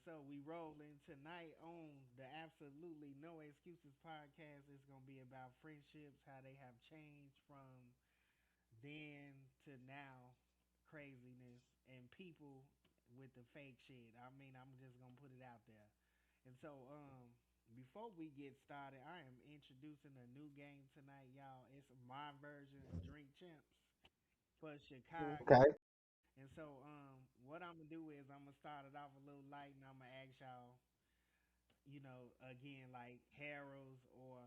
So we rolling tonight on the Absolutely No Excuses podcast. It's gonna be about friendships, how they have changed from then to now, craziness, and people with the fake shit. I mean, I'm just gonna put it out there. And so, before we get started, I am introducing a new game tonight, y'all. It's my version of Drink Champs for Chicago. Okay. And so, what I'm gonna do is I'm gonna start it off a little light, and I'm gonna ask y'all, again, like Harold's or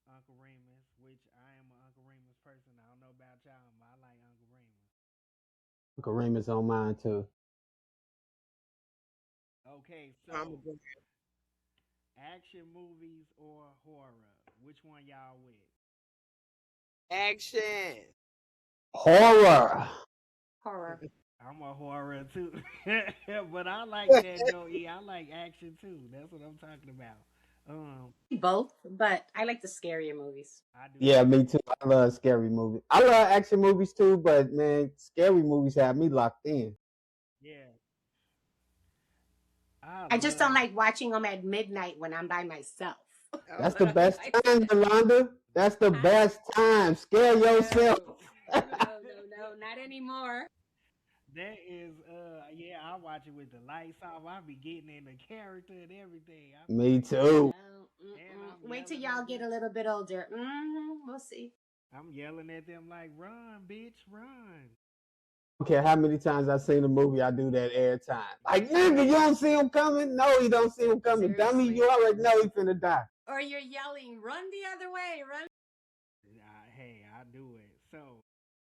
Uncle Remus, which I am an Uncle Remus person. I don't know about y'all, but I like Uncle Remus. Kareem is on mine too. Okay, I'm a so good action movies or horror? Which one y'all with? action. Horror. Horror. I'm a horror too, but I like that though. I like action too. That's what I'm talking about. Both, but I like the scarier movies. I do Yeah, too. me too. I love scary movies. I love action movies too, but man, scary movies have me locked in. Yeah, I I just don't love. like watching them at midnight when I'm by myself. Oh, That's the When I'm by best time, myself. Yolanda. That's the Huh? best time. Scare yourself. No, no, not anymore. That is, yeah, I watch it with the lights off. I be getting in the character and everything. I be Me like, too. No, and I'm wait till yelling y'all at get them. a little bit older. We'll see. I'm yelling at them like, run, bitch, run. I don't care how many times I've seen a movie, I do that every time. Like, nigga, you don't see him coming? No, you don't see him coming. Dummy, Seriously. you already know he finna die. Or you're yelling, run the other way, run. Hey, I do it. So,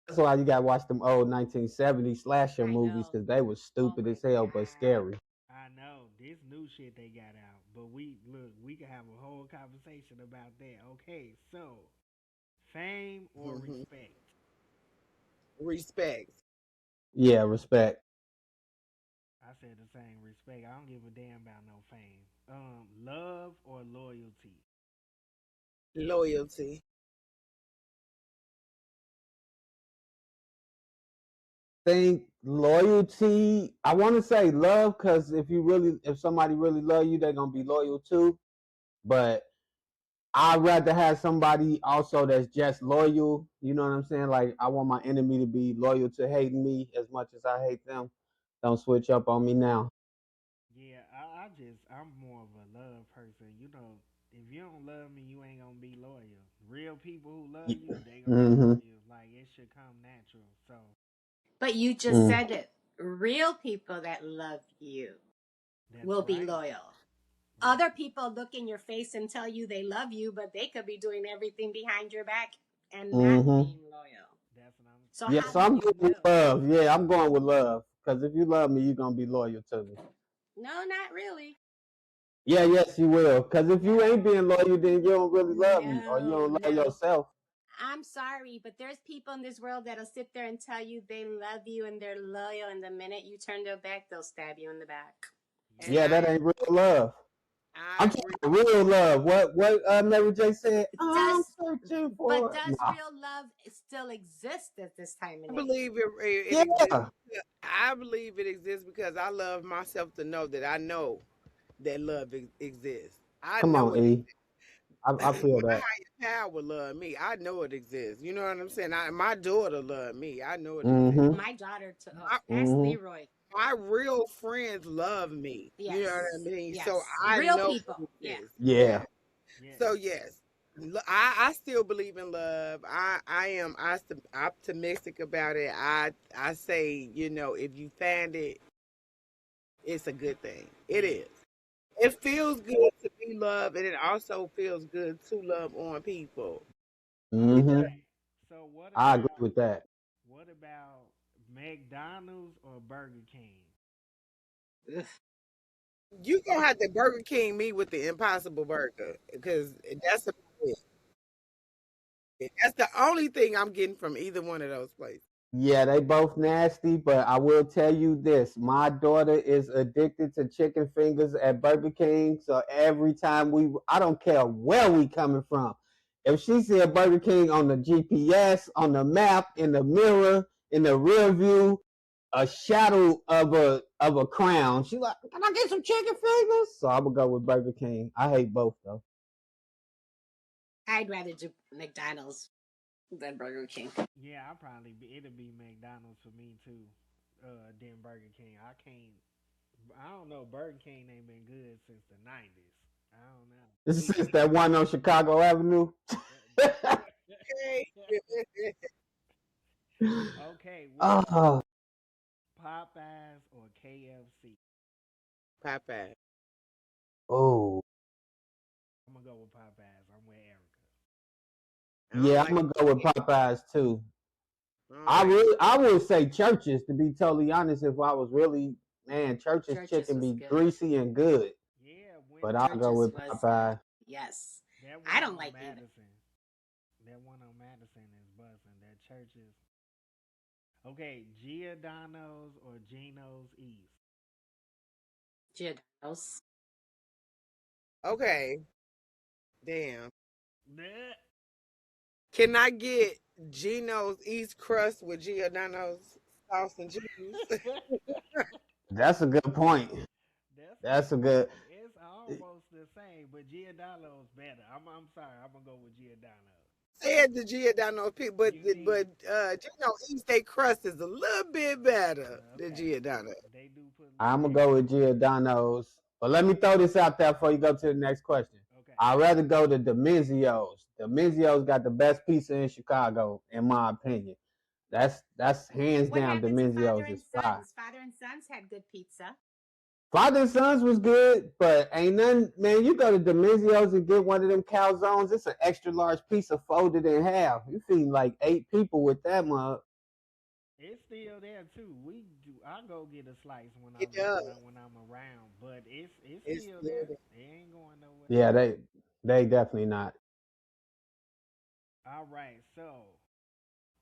That's why you gotta watch them old 1970s slasher I movies know. because they was Oh stupid my as hell but God. scary. I know this new shit they got out, but we can have a whole conversation about that. Okay, so fame or mhm. respect? Respect. Yeah, respect. I said the same respect. I don't give a damn about no fame. Love or loyalty? Loyalty. Think loyalty. I want to say love because if somebody really love you, they're gonna be loyal too. But I'd rather have somebody also that's just loyal. You know what I'm saying? Like I want my enemy to be loyal to hating me as much as I hate them. Don't switch up on me now. Yeah, I'm more of a love person. If you don't love me, you ain't gonna be loyal. Real people who love you, they gonna be Mm-hmm. loyal. Like it should come natural. So But you just Mm. said it. Real people that love you that's will be right. loyal. That's Other people look in your face and tell you they love you, but they could be doing everything behind your back and not Mm-hmm. being loyal. that's what I'm. So Yeah, how Yeah, so do I'm you going with know? love. Yeah, I'm going with love. Because if you love me, you're gonna be loyal to me. No, not really. Yeah, yes, you will. Because if you ain't No, being loyal, then you don't really love me, or you no, don't love no. yourself. I'm sorry, but there's people in this world that'll sit there and tell you they love you and they're loyal, and the minute you turn their back, they'll stab you in the back. And yeah. Yeah, that ain't real love. I I'm agree. talking real love. What Mary J said, I'm Does searching but for. does Nah. real love still exist at this time I and age? believe it exists. Yeah. I believe it exists because I love myself to know that I know that love exists. I Come know on, it. E. I My feel that. higher power love me. I know it exists. You know what I'm saying? My daughter love me. I know it exists. Mm-hmm. My daughter to My, ask Mm-hmm. Leroy. my real friends love me. You know what I Yes, mean? So yes, I real know people. it Yeah. exists. Yeah. Yeah. Yes. So yes, I still believe in love. I am optimistic about it. I say if you find it, it's a good thing. It Yeah. is. It feels good to be loved, and it also feels good to love on people. Mm-hmm. Okay. So I agree with that. what about McDonald's or Burger King? Ugh. You gonna have to Burger King me with the Impossible Burger because that's the only thing I'm getting from either one of those places. Yeah, they both nasty, but I will tell you this. My daughter is addicted to chicken fingers at Burger King. So every time I don't care where we coming from. If she see a Burger King on the GPS, on the map, in the mirror, in the rear view, a shadow of a crown. She like, can I get some chicken fingers? So I'm gonna go with Burger King. I hate both though. I'd rather do McDonald's than Burger King. Yeah, it'll be McDonald's for me too. Than Burger King. I can't. I don't know. Burger King ain't been good since the '90s. I don't know. This is that one on Chicago Avenue. Okay. Okay. Oh, Popeyes or KFC? Popeye. oh, I'm gonna go with Popeyes. I'm with Erica. I don't yeah, like I'm gonna go with Popeyes too. I don't like I would say Churches, to be totally honest. If I was really, man, Churches Church's chicken was be good. greasy and good. Yeah, But I'll go with Church's was Popeye. good. Yes. that one I don't on like either. Madison. That one on Madison is busting. That Churches. Okay, Giordano's or Gino's East? Giordano's. Okay. Damn. Bleh. Can I get Gino's East Crust with Giordano's sauce and cheese? That's a good point. That's a good. It's almost the same, but Giordano's better. I'm sorry. I'm gonna go with Giordano's. Said the Giordano's people, but You see- Gino's East they crust is a little bit better than Okay. Giordano. They do put. I'm gonna go with Giordano's. But let me throw this out there before you go to the next question. Okay. I'd rather go to Domizio's. Domizio's got the best pizza in Chicago, in my opinion. That's hands What down. happened to Father Domizio's and is fire. Sons? Father and Sons had good pizza. Father and Sons was good, but ain't nothing, man. You go to Domizio's and get one of them calzones. It's an extra large pizza folded in half. You feed like 8 people with that mug. It's still there too. We do. I go get a slice when It does. when I'm around, but it's It's still still there. there. It ain't going nowhere. Yeah, they definitely not. All right. So,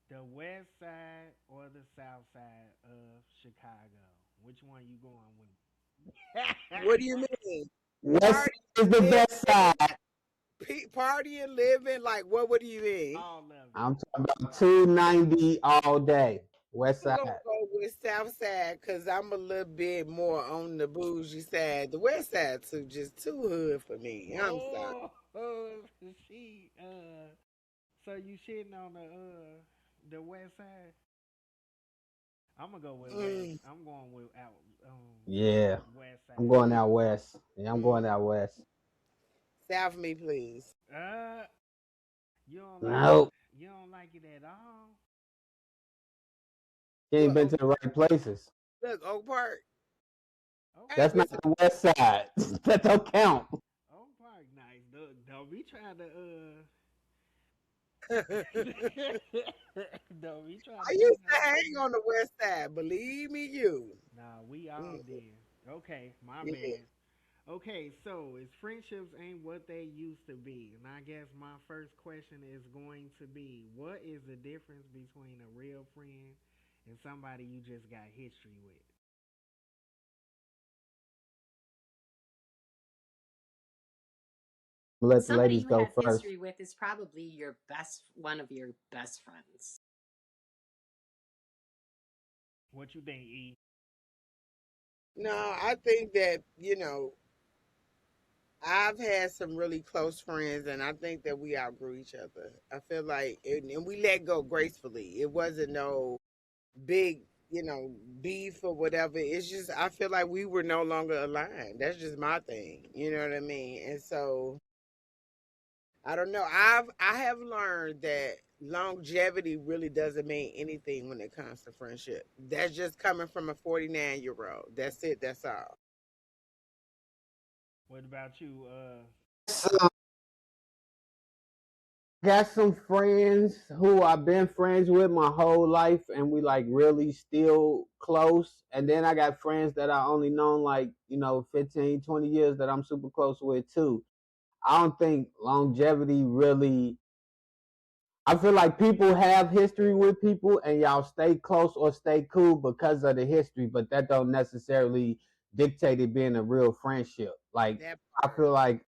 the West Side or the South Side of Chicago? Which one you going with? What do you mean? West is the best side. Partying, living, like what do you mean? All of it. I'm talking about 290 all day. West I'm side. gonna go with South Side because I'm a little bit more on the bougie side. The West Side too, just too hood for me. I'm sorry. She so you shitting on the West Side? I'm gonna go with West. I'm going with out. Yeah, West Side. I'm going out west. Yeah, I'm going out west. South me, please. You don't like No, you don't like it at all. you ain't been to the right places. Look, Oak Park. Okay. That's not the west side. That don't count. Oak Park, nice. Don't be trying to don't be trying. I used to hang on the West Side. Believe me, you. Nah, we all did. Okay, my Yeah. bad. Okay, so it's friendships ain't what they used to be. And I guess my first question is going to be, what is the difference between a real friend and somebody you just got history with? Let the Somebody ladies you go have first. history with is probably one of your best friends. What you think, E? No, I think that, I've had some really close friends, and I think that we outgrew each other. I feel like, and we let go gracefully. It wasn't no big, beef or whatever. It's just, I feel like we were no longer aligned. That's just my thing. You know what I mean? And so, I don't know. I have learned that longevity really doesn't mean anything when it comes to friendship. That's just coming from a 49-year-old. That's it. That's all. What about you? So, got some friends who I've been friends with my whole life, and we like really still close. And then I got friends that I only known like 15, 20 years that I'm super close with too. I don't think longevity really. I feel like people have history with people and y'all stay close or stay cool because of the history, but that don't necessarily dictate it being a real friendship. Like, That I feel like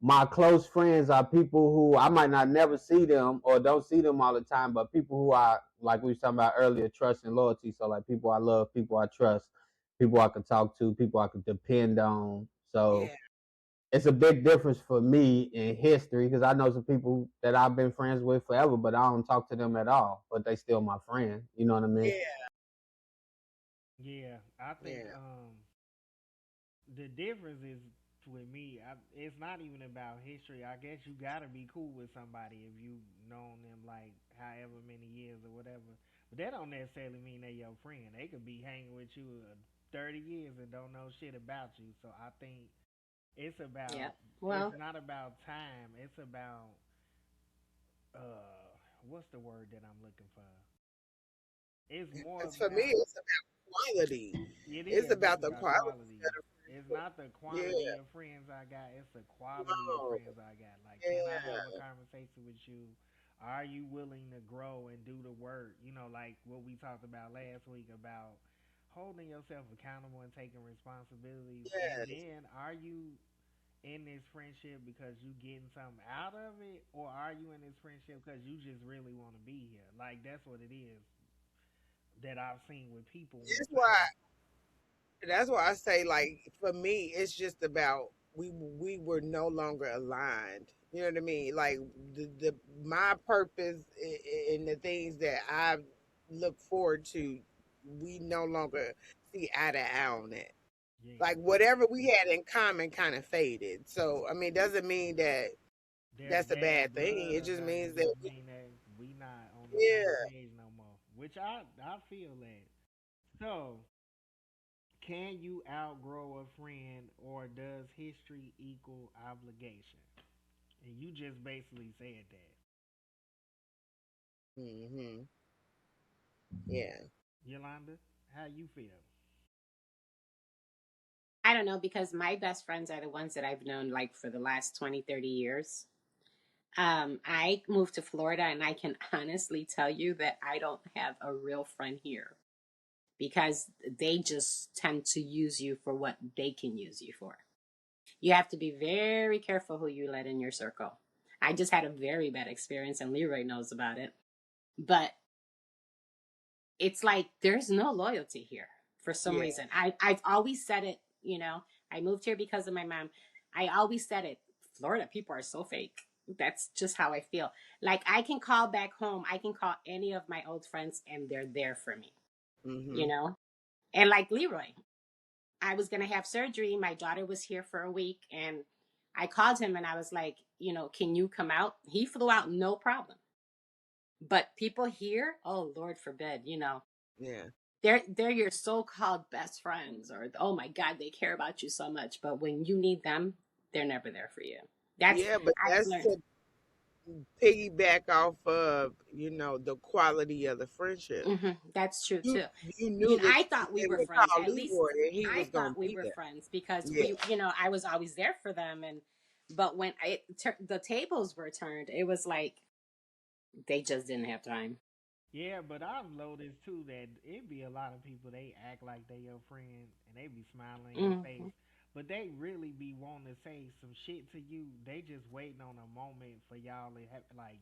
my close friends are people who I might not never see them or don't see them all the time, but people who I, like we were talking about earlier, trust and loyalty. So like people I love, people I trust, people I can talk to, people I can depend on. So Yeah. it's a big difference for me in history because I know some people that I've been friends with forever, but I don't talk to them at all. But they still my friend. You know what I mean? Yeah. Yeah, I think Yeah. the difference is with me. It's not even about history. I guess you gotta be cool with somebody if you've known them like however many years or whatever. But that don't necessarily mean they your friend. They could be hanging with you 30 years and don't know shit about you. So I think it's Yeah. about. It's Well, not about time. It's about what's the word that I'm looking for? It's more Because for me, about. it's about quality. It It's is. It's about the about quality quality. of the It's friendship. not the quantity Yeah. of friends I got. It's the quality of No. friends I got. Like, can I have a Yeah. conversation with you? Are you willing to grow and do the work? You know, like what we talked about last week about holding yourself accountable and taking responsibilities. And Yes. then, are you in this friendship because you getting something out of it, or are you in this friendship because you just really want to be here? Like, that's what it is that I've seen with people in the That's why. past. That's why I say, like, for me, it's just about we were no longer aligned. You know what I mean? Like the my purpose and the things that I look forward to, we no longer see eye to eye on that. Yeah. Like whatever we had in common kind of faded. So I mean, doesn't mean that There's that's a bad bad thing. blood It or just nothing. means It that just mean that we not on the same yeah. page no more. Which I feel that. So, can you outgrow a friend, or does history equal obligation? And you just basically said that. Hmm. Yeah. Yolanda, how you feel? I don't know because my best friends are the ones that I've known like for the last 20, 30 years. I moved to Florida and I can honestly tell you that I don't have a real friend here because they just tend to use you for what they can use you for. You have to be very careful who you let in your circle. I just had a very bad experience and Leroy knows about it. But it's like there's no loyalty here for some Yeah. reason. I've always said it, you know, I moved here because of my mom. I always said it. Florida people are so fake. That's just how I feel. Like I can call back home, I can call any of my old friends and they're there for me, you Hmm. know? And like Leroy, I was gonna have surgery. My daughter was here for a week and I called him and I was like, you know, can you come out? He flew out no problem. But people here, oh Lord forbid, you know, Yeah. they're your so-called best friends or oh my god they care about you so much but when you need them they're never there for you. That's Yeah, but I've that's learned. piggyback off of the quality of the friendship. That's true You too. you You knew know, that I you thought we came were to friends, call at least Leroy and he I was gonna thought we be were there. friends because Yeah. we, you know, I was always there for them. And but when the tables were turned it was like they just didn't have time. Yeah, but I've noticed too that it be a lot of people they act like they your friend and they be smiling in your face, Hmm. but they really be wanting to say some shit to you. They just waiting on a moment for y'all to have like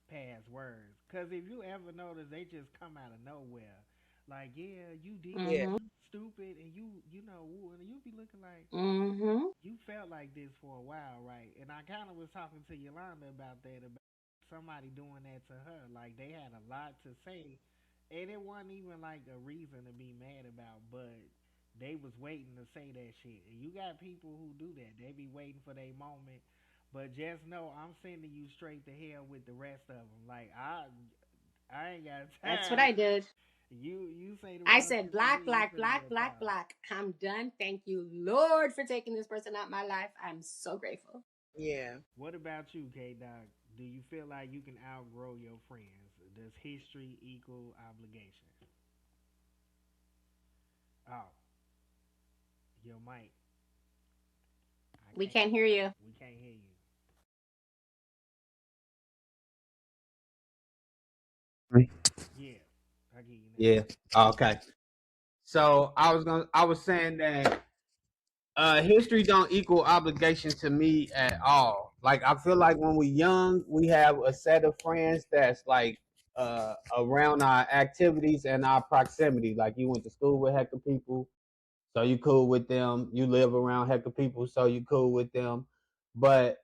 past words. Cause if you ever notice, they just come out of nowhere. Like, yeah, you did Yeah. Hmm. stupid, and you know, and you be looking like Hmm. you felt like this for a while, right? And I kind of was talking to Yolanda about that, about somebody doing that to her. Like they had a lot to say, and it wasn't even like a reason to be mad about, but they was waiting to say that shit. And you got people who do that. They be waiting for their moment. But just know I'm sending you straight to hell with the rest of them. Like I ain't got That's what time. I did. You say the I wrong said shit to block, me, it's block, gonna block, get a block, problem. block. I'm done. Thank you, Lord, for taking this person out of my life. I'm so grateful. Yeah. What about you, K Doc? Do you feel like you can outgrow your friends? Does history equal obligation? Oh, your mic. I We can't. can't hear you. We can't hear you. Yeah, I get you now. Yeah. Okay. So I was saying that History don't equal obligation to me at all. Like I feel like when we young, we have a set of friends that's like around our activities and our proximity. Like you went to school with heck of people, so you cool with them. You live around heck of people, so you cool with them. But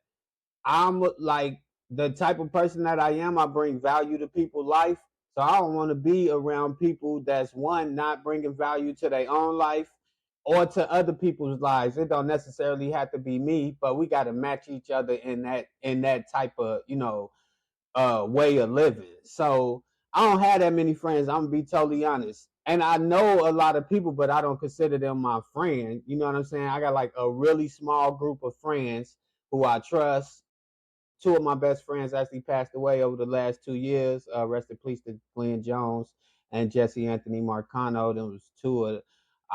I'm like the type of person that I am. I bring value to people's life, so I don't want to be around people that's one not bringing value to their own life or to other people's lives. It don't necessarily have to be me, but we got to match each other in that type of way of living. So I don't have that many friends. I'm gonna be totally honest. And I know a lot of people, but I don't consider them my friend. You know what I'm saying? I got like a really small group of friends who I trust. Two of my best friends actually passed away over the last 2 years. Rest in peace to Glenn Jones and Jesse Anthony Marcano. There was two of.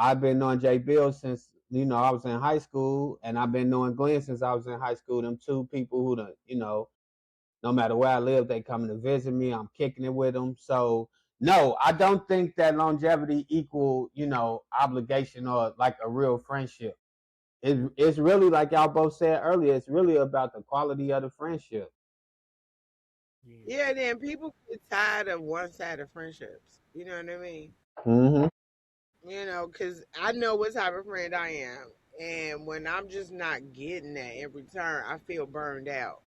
I've been knowing Jay Bill since I was in high school, and I've been knowing Glenn since I was in high school. Them two people who no matter where I live, they coming to visit me. I'm kicking it with them. So no, I don't think that longevity equal obligation or like a real friendship. It's really like y'all both said earlier. It's really about the quality of the friendship. Yeah. Yeah, then people get tired of one-sided friendships. You know what I mean? Mm-hmm. Because I know what type of friend I am. And when I'm just not getting that in return, I feel burned out.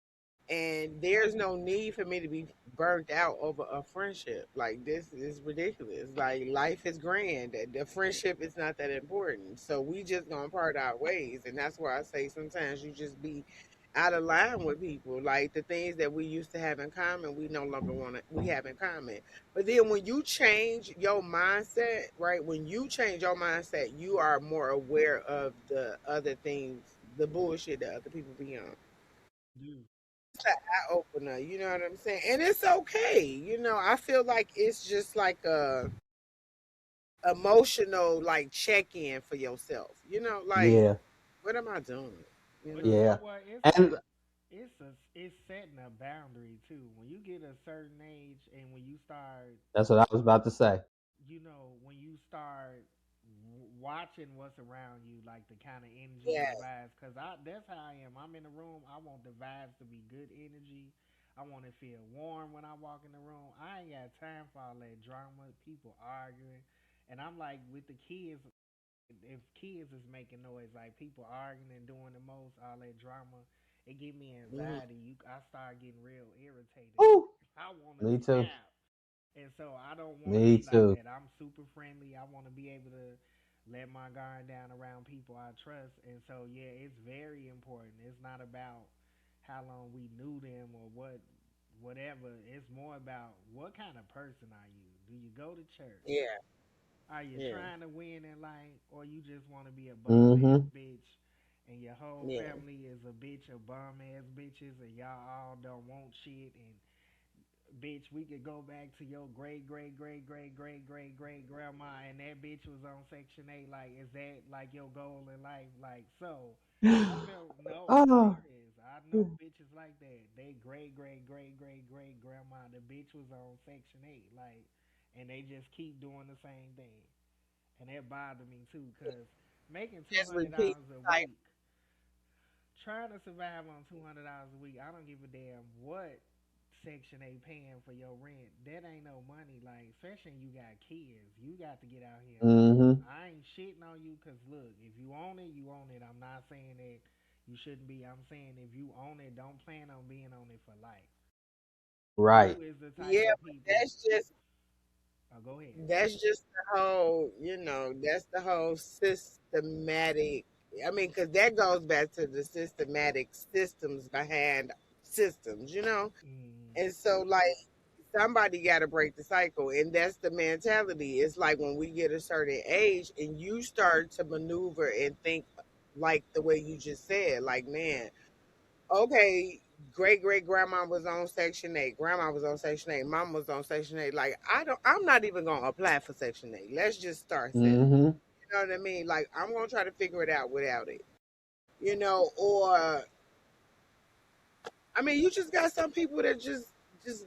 And there's no need for me to be burnt out over a friendship. Like, this is ridiculous. Like, life is grand. The friendship is not that important. So we just gonna part our ways. And that's why I say sometimes you just be out of line with people. Like, the things that we used to have in common, we no longer we have in common. But then when you change your mindset, right? When you change your mindset, you are more aware of the other things, the bullshit that other people be on. Yeah. It's an eye opener, you know what I'm saying? And it's okay. I feel like it's just like a emotional like check in for yourself. Like, Yeah, what am I doing? You But you know? yeah, know what? and It's setting a boundary too. When you get a certain age and when you start, that's what I was about to say. when you start watching what's around you, like the kind of energy, Yeah. the vibes, because that's how I am. I'm in the room. I want the vibes to be good energy. I want to feel warm when I walk in the room. I ain't got time for all that drama, people arguing, and I'm like with the kids. If kids is making noise, like people arguing and doing the most, all that drama, it give me Hmm. anxiety. I start getting real irritated. Ooh, I want to me too. snap, and so I don't want to Me be like too. that. I'm super friendly. I want to be able to let my guard down around people I trust, and so yeah, it's very important. It's not about how long we knew them or whatever. It's more about what kind of person are you? Do you go to church? Yeah. Are you Yeah. trying to win in life, or you just want to be a bum ass Mm-hmm. bitch, and your whole Yeah. family is a bitch of bum ass bitches, and y'all all don't want shit, and bitch, we could go back to your great great great great great great great grandma, and that bitch was on Section 8. Like, is that like your goal in life? Like, so I know, no, I'm Oh, serious. I know bitches like that. They great great great great great grandma, the bitch was on Section 8. Like, and they just keep doing the same thing, and that bothered me too, cause making two Just hundred repeat dollars a the cycle. week, trying to survive on $200 a week, I don't give a damn what Section 8 paying for your rent. That ain't no money. Like, especially you got kids, you got to get out here and hustle. mm-hmm. I ain't shitting on you, cause look, if you own it, you own it. I'm not saying that you shouldn't be. I'm saying if you own it, don't plan on being on it for life. Right. Who is the type Yeah, of but people? that's just Oh, go ahead. that's just the whole, that's the whole systematic. I mean, because that goes back to the systematic systems behind systems. Mm, And so, like, somebody got to break the cycle. And that's the mentality. It's like when we get a certain age and you start to maneuver and think like the way you just said, like, man, okay, great great grandma was on Section 8, grandma was on Section 8, mom was on Section 8. Like, I'm not even gonna apply for Section 8. Let's just start there. Mm-hmm. You know what I mean? Like, I'm gonna try to figure it out without it. Or I mean, you just got some people that just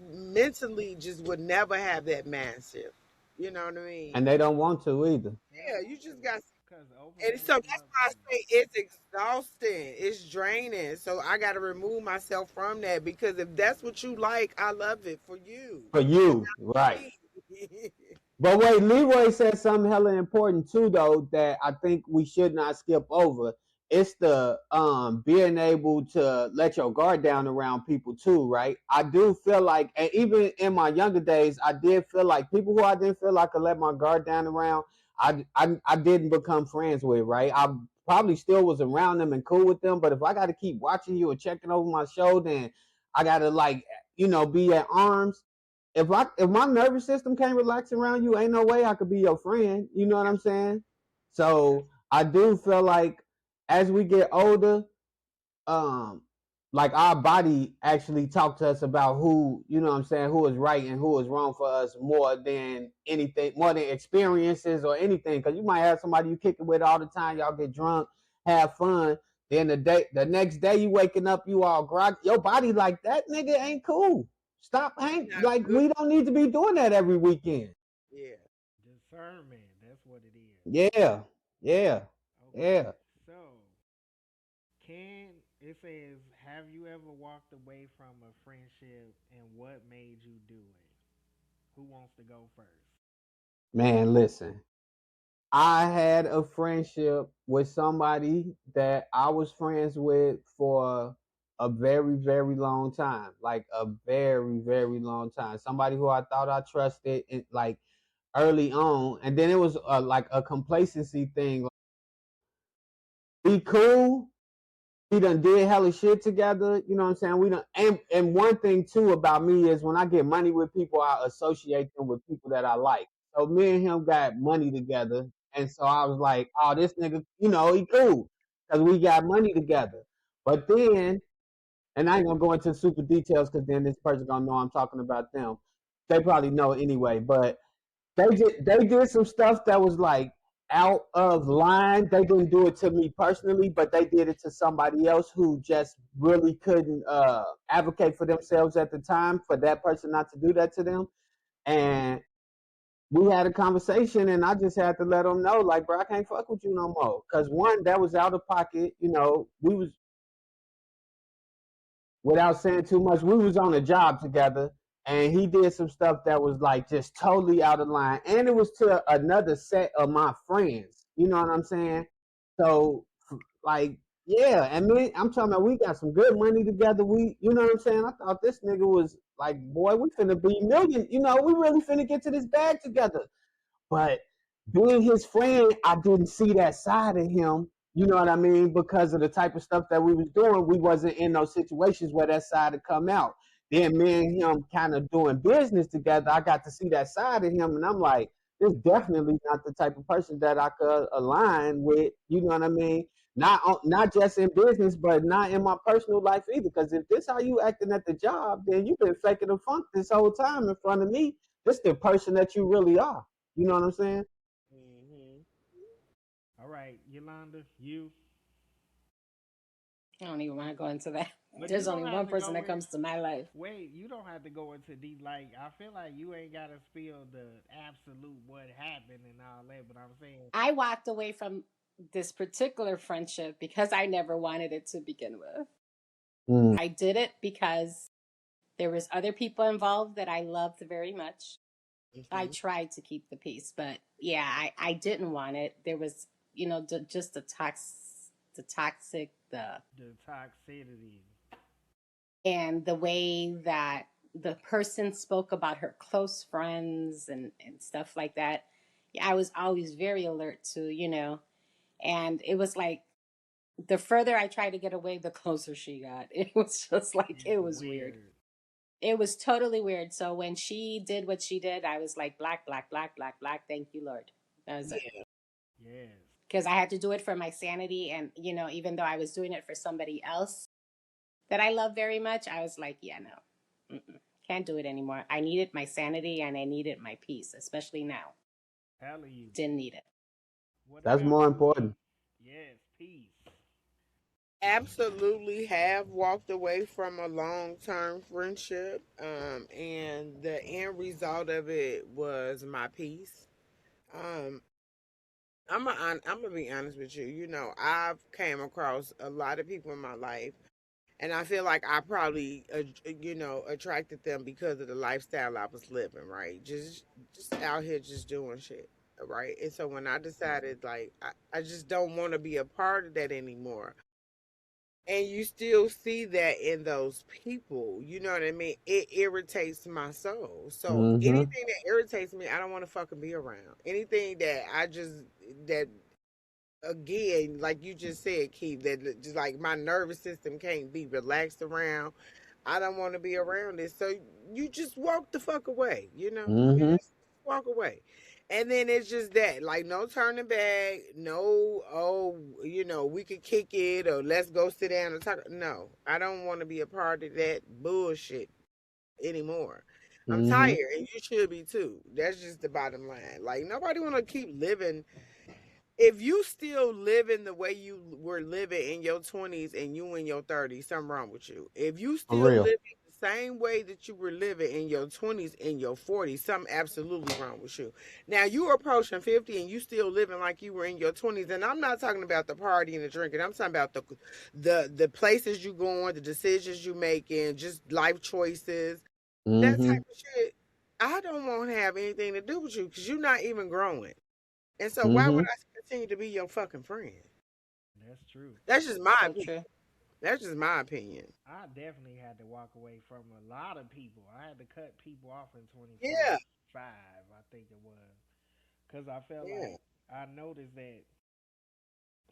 mentally just would never have that mindset. You know what I mean? And they don't want to either. they don't Yeah, you want to, just got Cause And opening so them that's up why I to say it's exhausting. It's draining. So I got to remove myself from that because if that's what you like, I love it for you. For But you, not for right? me. But wait, Leroy said something hella important too, though, that I think we should not skip over. It's the being able to let your guard down around people too, right? I do feel like, and even in my younger days, I did feel like people who I didn't feel like I could let my guard down around, I didn't become friends with, right? I probably still was around them and cool with them, but if I got to keep watching you or checking over my shoulder, then I got to like, be at arms. If my nervous system can't relax around you, ain't no way I could be your friend. You know what I'm saying? So I do feel like as we get older, um, like our body actually talk to us about who, what I'm saying, who is right and who is wrong for us more than anything, more than experiences or anything. Because you might have somebody you kick it with all the time, y'all get drunk, have fun. Then the next day you waking up, you all grog. Your body like that nigga ain't cool. Stop hang Not like good. we don't need to be doing that every weekend. Yeah. discernment. That's what it is. Yeah, yeah, Okay, yeah. so can it says, have you ever walked away from a friendship and what made you do it? Who wants to go first? Man, listen. I had a friendship with somebody that I was friends with for a very, very long time. Like a very, very long time. Somebody who I thought I trusted, like early on, and then it was like a complacency thing. Be cool. We done did hella shit together. You know what I'm saying? We done, and one thing too about me is when I get money with people, I associate them with people that I like. So me and him got money together, and so I was like, oh, this nigga, he cool because we got money together. But then, and I ain't gonna go into super details because then this person gonna know I'm talking about them. They probably know anyway, but they did some stuff that was like out of line. They didn't do it to me personally, but they did it to somebody else who just really couldn't advocate for themselves at the time for that person not to do that to them. And we had a conversation, and I just had to let them know, like, bro, I can't fuck with you no more. Cause one, that was out of pocket. We was without saying too much, we was on a job together and he did some stuff that was like just totally out of line. And it was to another set of my friends. You know what I'm saying? So like, yeah, and me, I'm talking about we got some good money together. You know what I'm saying? I thought this nigga was like, boy, we finna be million. We really finna get to this bag together. But being his friend, I didn't see that side of him. You know what I mean? Because of the type of stuff that we was doing, we wasn't in those situations where that side would come out. Then me and him kind of doing business together, I got to see that side of him, and I'm like, this definitely not the type of person that I could align with. You know what I mean? Not just in business, but not in my personal life either. Because if this how you acting at the job, then you've been faking the funk this whole time in front of me. This the person that you really are. You know what I'm saying? Hmm. All right, Yolanda, you. I don't even want to go into that. But you There's don't only have one to person go that in. comes to my life. Wait, you don't have to go into deep. Like, I feel like you ain't gotta spill the absolute what happened and all that. But I'm saying, I walked away from this particular friendship because I never wanted it to begin with. Mm. I did it because there was other people involved that I loved very much. I Hmm. tried to keep the peace, but yeah, I didn't want it. There was, just the toxic, the toxicity. and the way that the person spoke about her close friends and stuff like that. Yeah, I was always very alert to, and it was like the further I tried to get away, the closer she got. It was just like, It's it was weird. weird. It was totally weird. So when she did what she did, I was like, black, black, black, black, black. Thank you, Lord. That was it. Yeah. Yes. Because I had to do it for my sanity. And, even though I was doing it for somebody else that I love very much, I was like, yeah, no, can't do it anymore. I needed my sanity and I needed my peace, especially now. Hell you. Didn't need it. What That's about more you, E? important. Yes, peace. Absolutely have walked away from a long term friendship. And the end result of it was my peace. Um, I'm gonna be honest with you. You know, I've came across a lot of people in my life, and I feel like I probably, attracted them because of the lifestyle I was living. Right, just out here, just doing shit. Right, and so when I decided, like, I just don't want to be a part of that anymore. And you still see that in those people. You know what I mean? It irritates my soul. So Mm-hmm. anything that irritates me, I don't want to fucking be around. Anything that that again, like you just said, Keith, that just like my nervous system can't be relaxed around. I don't want to be around it. So you just walk the fuck away. You Mm-hmm. just walk away. And then it's just that, like, no turning back, no, oh, we could kick it or let's go sit down and talk. No, I don't want to be a part of that bullshit anymore. I'm Mm-hmm. tired, and you should be too. That's just the bottom line. Like, nobody want to keep living. If you still living the way you were living in your 20s and you in your 30s, something wrong with you. If you For still real. living the same way that you were living in your 20s and your 40s, something absolutely wrong with you. Now you are approaching 50 and you still living like you were in your 20s, and I'm not talking about the party and the drinking. I'm talking about the places you going, the decisions you making, just life choices, that Mm-hmm. type of shit. I don't want to have anything to do with you because you're not even growing. And so why would Mm-hmm. I continue to be your fucking friend? That's true. That's just my So opinion. true. That's just my opinion. I definitely had to walk away from a lot of people. I had to cut people off in Yeah, 2025, I think it was. Because I felt yeah, like I noticed that,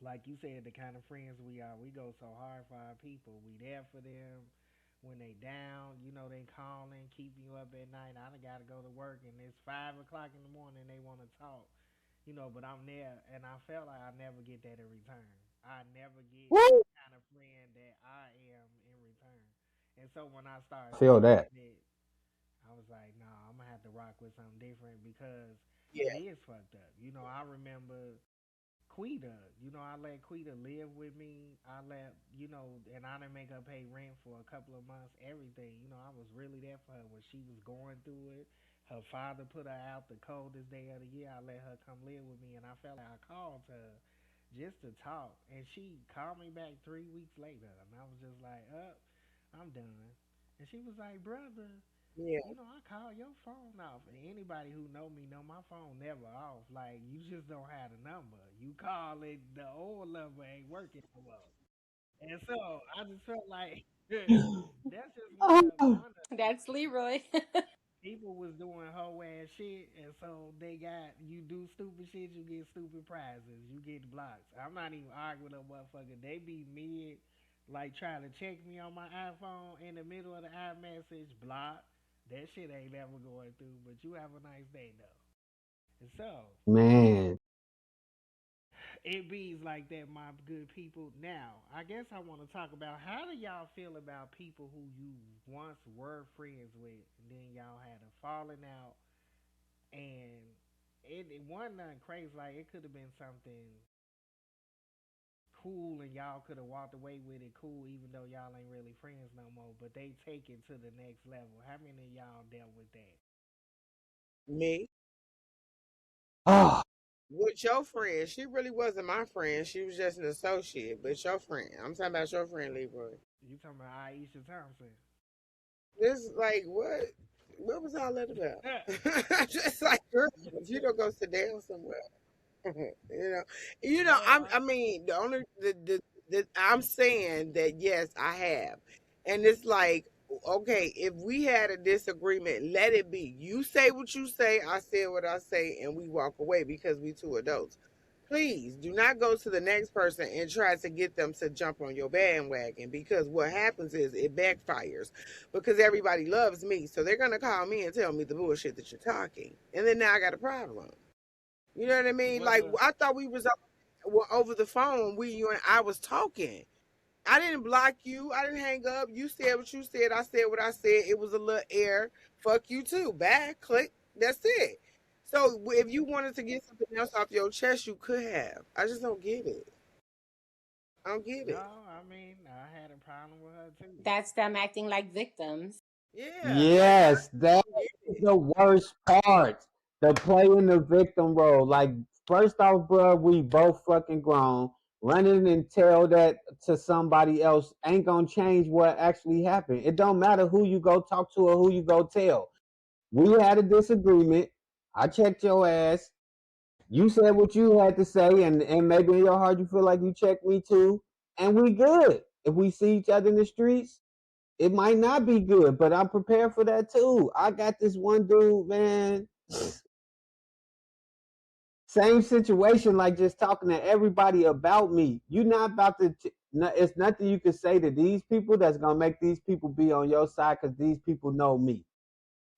like you said, the kind of friends we are, we go so hard for our people. We there for them when they down. They calling, keeping you up at night. I done got to go to work, and it's 5 o'clock in the morning. They want to talk, but I'm there, and I felt like I never get that in return. I never get Woo! the kind of friend that I am in return. And so when I started I feel seeing that. it, I was like, nah, I'm gonna have to rock with something different because it yeah. is fucked up. I remember Quita. I let Quita live with me. I let and I didn't make her pay rent for a couple of months. Everything. I was really there for her when she was going through it. Her father put her out the coldest day of the year. I let her come live with me, and I felt like I called her just to talk, and she called me back 3 weeks later, and I was just like, "Up, I'm done." And she was like, "Brother, Yeah. I call your phone off, and anybody who know my phone never off. Like you just don't have the number. You call it, the old number ain't working no more. And so I just felt like that's just one of it. That's Leroy. People was doing whole ass shit, and so they got you do stupid shit, you get stupid prizes, you get blocks. I'm not even arguing with a motherfucker. They be mid, like trying to check me on my iPhone in the middle of the iMessage, block. That shit ain't never going through. But you have a nice day though. And so Man. it bees like that, my good people. Now, I guess I want to talk about how do y'all feel about people who you once were friends with, and then y'all had a falling out, and it wasn't nothing crazy. Like it could have been something cool, and y'all could have walked away with it cool, even though y'all ain't really friends no more. But they take it to the next level. How many of y'all dealt with that? Me Oh, with your friend. She really wasn't my friend. She was just an associate. But your friend. I'm talking about your friend, Leroy. You talking about Aisha Thompson? This like what? What was all that about? Just like, girl, if you don't go sit down somewhere. you know, no, I mean, the only the I'm saying that yes, I have, and it's like, okay, if we had a disagreement, let it be. You say what you say, I say what I say, and we walk away because we two adults. Please do not go to the next person and try to get them to jump on your bandwagon, because what happens is it backfires, because everybody loves me, so they're gonna call me and tell me the bullshit that you're talking, and then now I got a problem. You know what I mean? was Like, a I thought we was over the phone. You and I was talking. I didn't block you. I didn't hang up. You said what you said. I said what I said. It was a little air. Fuck you too. Back click. That's it. So if you wanted to get something else off your chest, you could have. I just don't get it. I don't get no. it. I mean, I had a problem with her too. That's them acting like victims. Yeah, like, yes, that I don't get is it. the worst part. The playing the victim role. Like, First off, bro, we both fucking grown. Running and tell that to somebody else ain't gonna change what actually happened. It don't matter who you go talk to or who you go tell. We had a disagreement. I checked your ass. You said what you had to say, and maybe in your heart you feel like you checked me too, and we good. If we see each other in the streets, it might not be good, but I'm prepared for that too. I got this one dude, man. Same situation, like just talking to everybody about me. You're not about to. It's nothing you can say to these people that's gonna make these people be on your side because these people know me.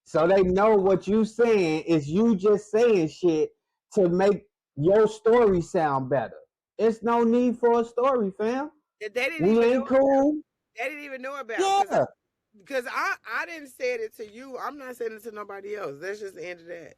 So they know what you saying is you just saying shit to make your story sound better. It's no need for a story, fam. That they didn't We even know ain't about. cool. They didn't even know about Yeah. because I didn't say it to you. I'm not saying it to nobody else. That's just the end of that.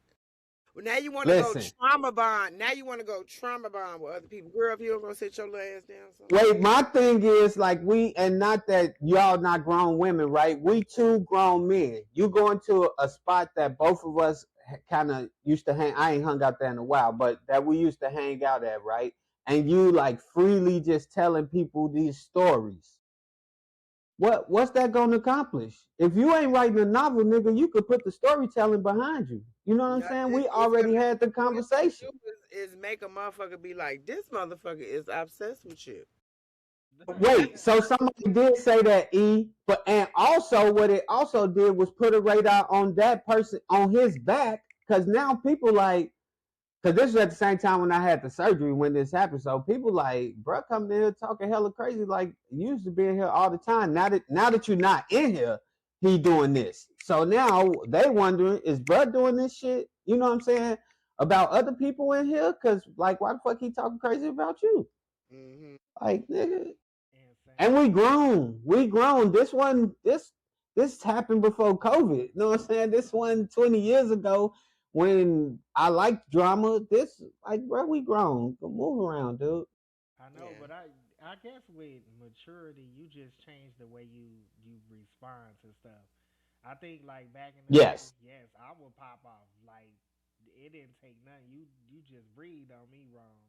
Well, now you want to go Listen. trauma bond. Now you want to go trauma bond with other people. Girl, if you don't go sit your ass down somewhere. Wait, my thing is like and not that y'all not grown women, right? We two grown men. You go into a spot that both of us kind of used to hang. I ain't hung out there in a while, but that we used to hang out at, right? And you like freely just telling people these stories. What's that gonna accomplish? If you ain't writing a novel, nigga, you could put the storytelling behind you. You know what I'm saying? Nothing. We It's gonna. already had the What it's gonna conversation. do is make a motherfucker be like, this motherfucker is obsessed with you. Wait, so somebody did say that, but and also what it also did was put a radar on that person on his back, because now people like, because this was at the same time when I had the surgery when this happened. So people like, bro, coming in here talking hella crazy, like you used to be in here all the time. Now that you're not in here, he doing this. So now they wondering, is bro doing this shit? You know what I'm saying? About other people in here? Cause like why the fuck he talking crazy about you? Mm-hmm. Like, nigga. And Insane. we grown. We grown. This happened before COVID. You know what I'm saying? This one 20 years ago when I liked drama. This like bro, we grown. Go move around, dude. I know, Yeah. but I guess with maturity, you just change the way you respond to stuff. I think like back in the day, Yes. yes, I would pop off. Like it didn't take nothing. You just breathed on me wrong.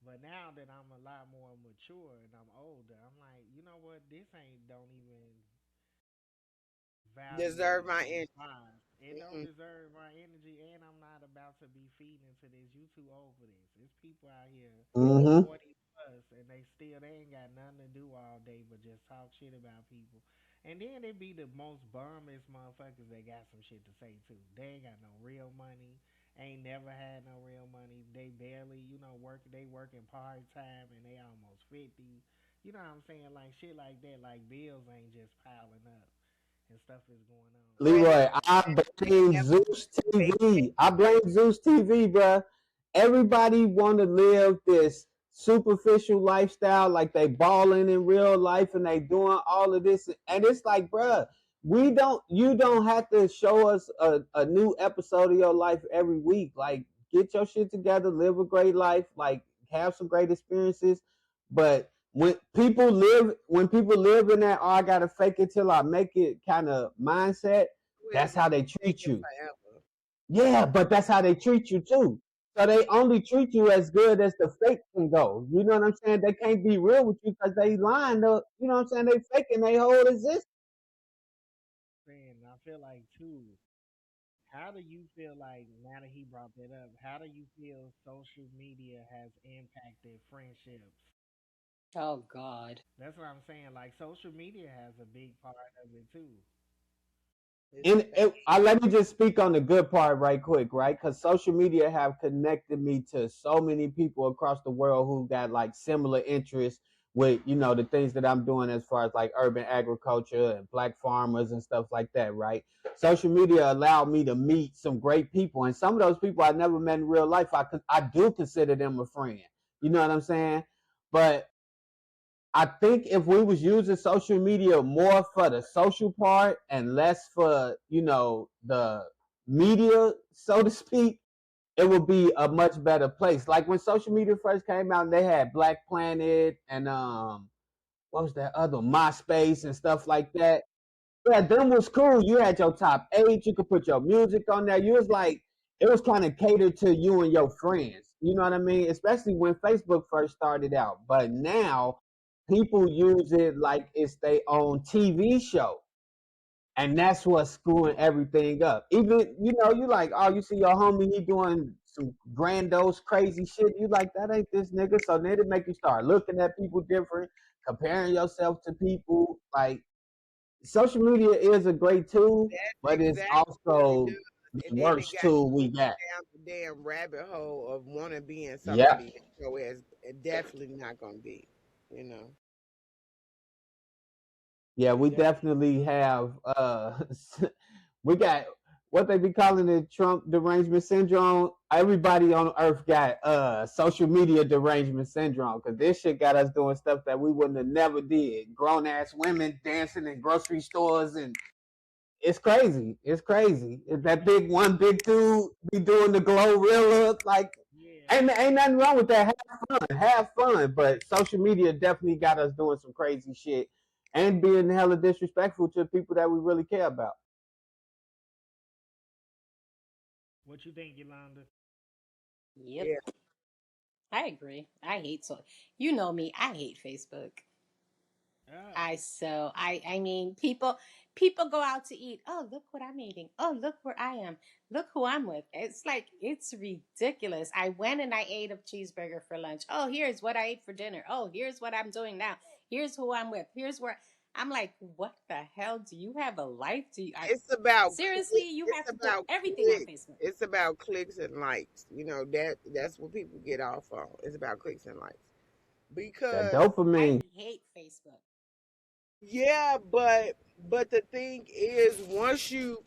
But now that I'm a lot more mature and I'm older, I'm like, you know what? This ain't don't even value Deserve my end. mine. It don't Mm-mm. deserve my energy, and I'm not about to be feeding into this. You too old for this. There's people out here Mm-hmm. 40 plus, and they ain't got nothing to do all day but just talk shit about people. And then it be the most bummest motherfuckers that got some shit to say too. They ain't got no real money. Ain't never had no real money. They barely, work. They working part time, and they almost 50. You know what I'm saying? Like shit like that. Like bills ain't just piling up and stuff is going on. So Well, it's Leroy, like, I blame Zeus TV. I blame Zeus TV, bruh. Everybody want to live this superficial lifestyle, like they balling in real life and they doing all of this, and it's like, bruh, you don't have to show us a new episode of your life every week. Like, get your shit together, live a great life, like have some great experiences, but when people live in that, oh, I gotta fake it till I make it kind of mindset, you that's have to how be they treat faking you. forever. Yeah, but that's how they treat you too. So they only treat you as good as the fake can go. You know what I'm saying? They can't be real with you because they lying. You know what I'm saying? They faking their whole existence. man, I feel like too. How do you feel like now that he brought that up? How do you feel social media has impacted friendships? Oh God. That's what I'm saying. Like social media has a big part of it too. It's And fake. let me just speak on the good part right quick, right? Because social media have connected me to so many people across the world who got like similar interests with the things that I'm doing as far as like urban agriculture and black farmers and stuff like that, right? Social media allowed me to meet some great people, and some of those people I never met in real life. I do consider them a friend. You know what I'm saying? But I think if we was using social media more for the social part and less for, the media, so to speak, it would be a much better place. Like when social media first came out, they had Black Planet and what was that other MySpace and stuff like that. Yeah, them was cool. You had your top 8. You could put your music on there. You was like, it was kind of catered to you and your friends. You know what I mean? Especially when Facebook first started out. But now people use it like it's their own TV show. And that's what's screwing everything up. Even, you like, oh, you see your homie, he doing some grandiose, crazy shit. You like, that ain't this nigga. So then it make you start looking at people different, comparing yourself to people. Like, social media is a great tool, That's but it's exactly what it also does. the And then it worst got tool you we got. down the damn rabbit hole of wanting to be in Yep. somebody's show as definitely not gonna be, you know. Yeah, we Def- definitely have we got what they be calling it, Trump derangement syndrome. Everybody on earth got social media derangement syndrome, because this shit got us doing stuff that we wouldn't have never did. Grown ass women dancing in grocery stores, and it's crazy. It's crazy. That big dude be doing the Glorilla. Like, Yeah. ain't nothing wrong with that. Have fun. But social media definitely got us doing some crazy shit and being hella disrespectful to people that we really care about. What you think, Yolanda? Yep, yeah. I agree. I hate so. You know me. I hate Facebook. Oh. I mean, people go out to eat. Oh, look what I'm eating. Oh, look where I am. Look who I'm with. It's like, it's ridiculous. I went and I ate a cheeseburger for lunch. Oh, here's what I ate for dinner. Oh, here's what I'm doing now. Here's who I'm with. Here's where I'm like, what the hell? Do you have a life? It's about Seriously, you it's have to put about everything on clicks. Facebook. It's about clicks and likes. You know, that's what people get off on. It's about clicks and likes. That Because I dopamine. hate Facebook. yeah, but the thing is, once you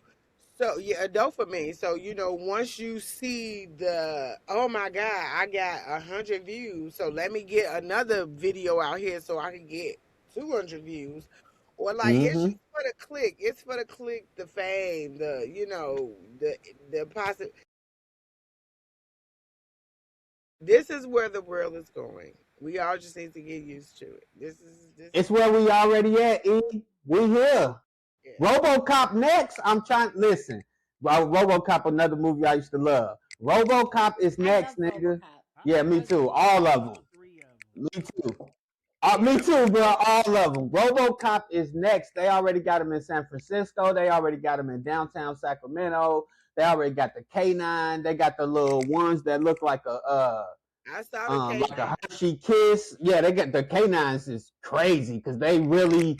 so yeah, dopamine. So once you see the, oh my god, I got 100 views, so let me get another video out here so I can get 200 views, or like it's Mm-hmm. just for the click. It's for the click, the fame, the positive. This is where the world is going. We all just need to get used to it. This is It's where we already at, E. We here. yeah. RoboCop next. I'm trying. Listen, RoboCop, another movie I used to love. RoboCop is I love next, nigga. RoboCop. I Yeah, me only Those too. seen All the of them. first three of them. Me too. Me Yeah. too, bro. All of them. RoboCop is next. They already got him in San Francisco. They already got him in downtown Sacramento. They already got the K9. They got the little ones that look I saw the like a K9. Hershey Kiss. Yeah, they got the K9s is crazy because they really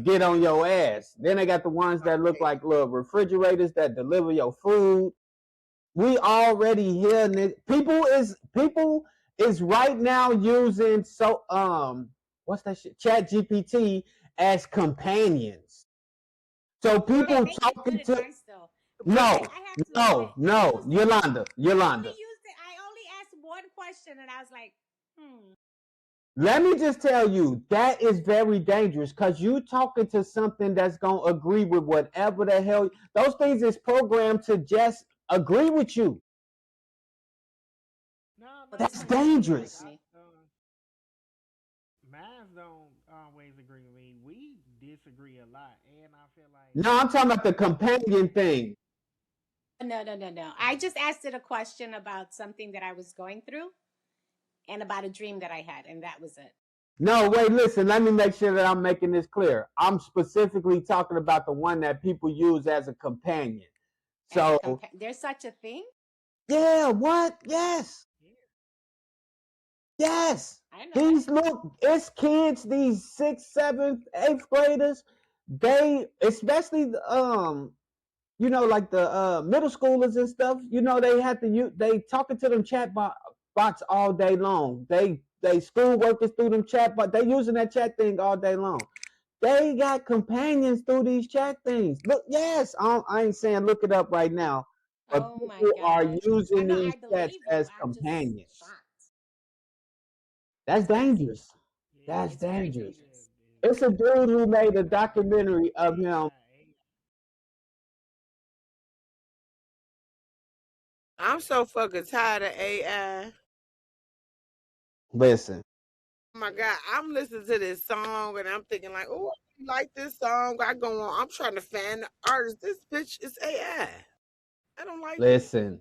get on your ass. Then they got the ones that look like little refrigerators that deliver your food. We already here, nigga. People is right now using what's that shit? Chat GPT as companions. So Well, They people make it good talking to advice though. but I have to admit, I used it. Yolanda, I only Yolanda. used it. I only asked one question, and I was like, hmm. Let me just tell you, that is very dangerous because you talking to something that's gonna agree with whatever the hell those things is programmed to just agree with you. No, Well, not that's That's when they don't necessarily. like dangerous. me. Mines don't always agree with me. We disagree a lot, and I feel like No, I'm talking about the companion thing. No, no, no, no. I just asked it a question about something that I was going through and about a dream that I had, and that was it. No, wait, listen, let me make sure that I'm making this clear. I'm specifically talking about the one that people use as a companion. As a So, there's such a thing. yeah, what? Yes. yeah, Yes. I didn't know that. These look, it's kids, these sixth, seventh, eighth graders. They, especially like the middle schoolers and stuff. They have to use they talking to them bots all day long. They schoolwork is through them chat bot. They using that chat thing all day long. They got companions through these chat things. Look, yes, I ain't saying look it up right now, but Oh my people are gosh. I using know. these I chats believe you. as I'm just companions. shocked. That's That's crazy. dangerous. yeah. That's It's very Social dangerous. media dangerous. It's a dude who made a is documentary of him. AI. I'm so fucking tired of AI. Listen, Oh my god, I'm listening to this song and I'm thinking like, oh, I like this song. I go on. I'm trying to find the artist. This bitch is AI. I don't like it. listen,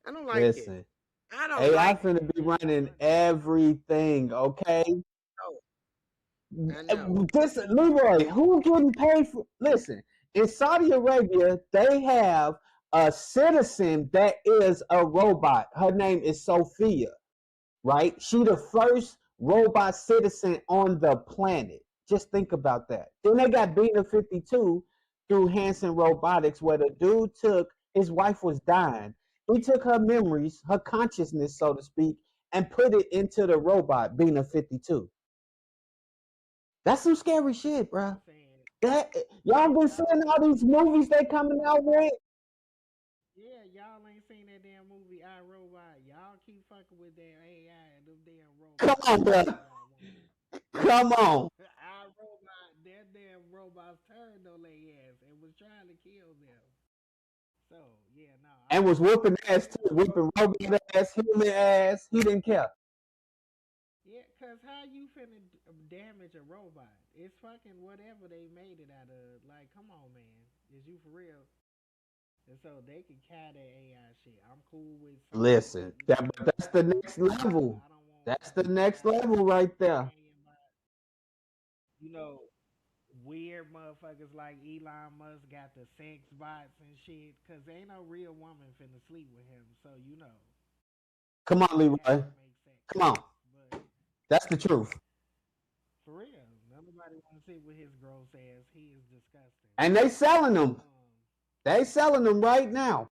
I don't like it. listen. I don't AI like finna be Yeah, it's running funny. everything, okay? no. I know. This Leroy, who getting paid for? Listen, in Saudi Arabia, they have a citizen that is a robot. Her name is Sophia, right? She the first robot citizen on the planet. Just think about that. Then they got Bina 52 through Hanson Robotics, where the dude took his wife was dying. He took her memories, her consciousness, so to speak, and put it into the robot Bina 52. That's some scary shit, I'm bro. saying, That y'all been y'all seeing ain't all these movies they coming out with. yeah, y'all ain't seen that damn movie I Robot. Y'all keep fucking with that AI and them damn Come robots. on, That's bro. all y'all want to do. Come on. I Robot, that damn robots turned on their ass and was trying to kill them. So yeah, no, And was whooping I ass ain't too, gonna lie. whooping robot ass, human ass. He didn't care. Yeah, cause how you finna damage a robot? It's fucking whatever they made it out of. Like, come on, man, is you for real? And so they can carry that AI shit. I'm cool with some people, Listen, you know, but that's the next level. I don't want That's the next AI level right there. companion bot. You know, weird motherfuckers like Elon Musk got the sex bots and shit. Cause ain't no real woman finna sleep with him. So you know, Come on, they have Leroy. to make sex Come on. bots. But That's the truth. for real, nobody wanna sleep with his gross ass. He is disgusting. And they selling them. Um, They selling them right now.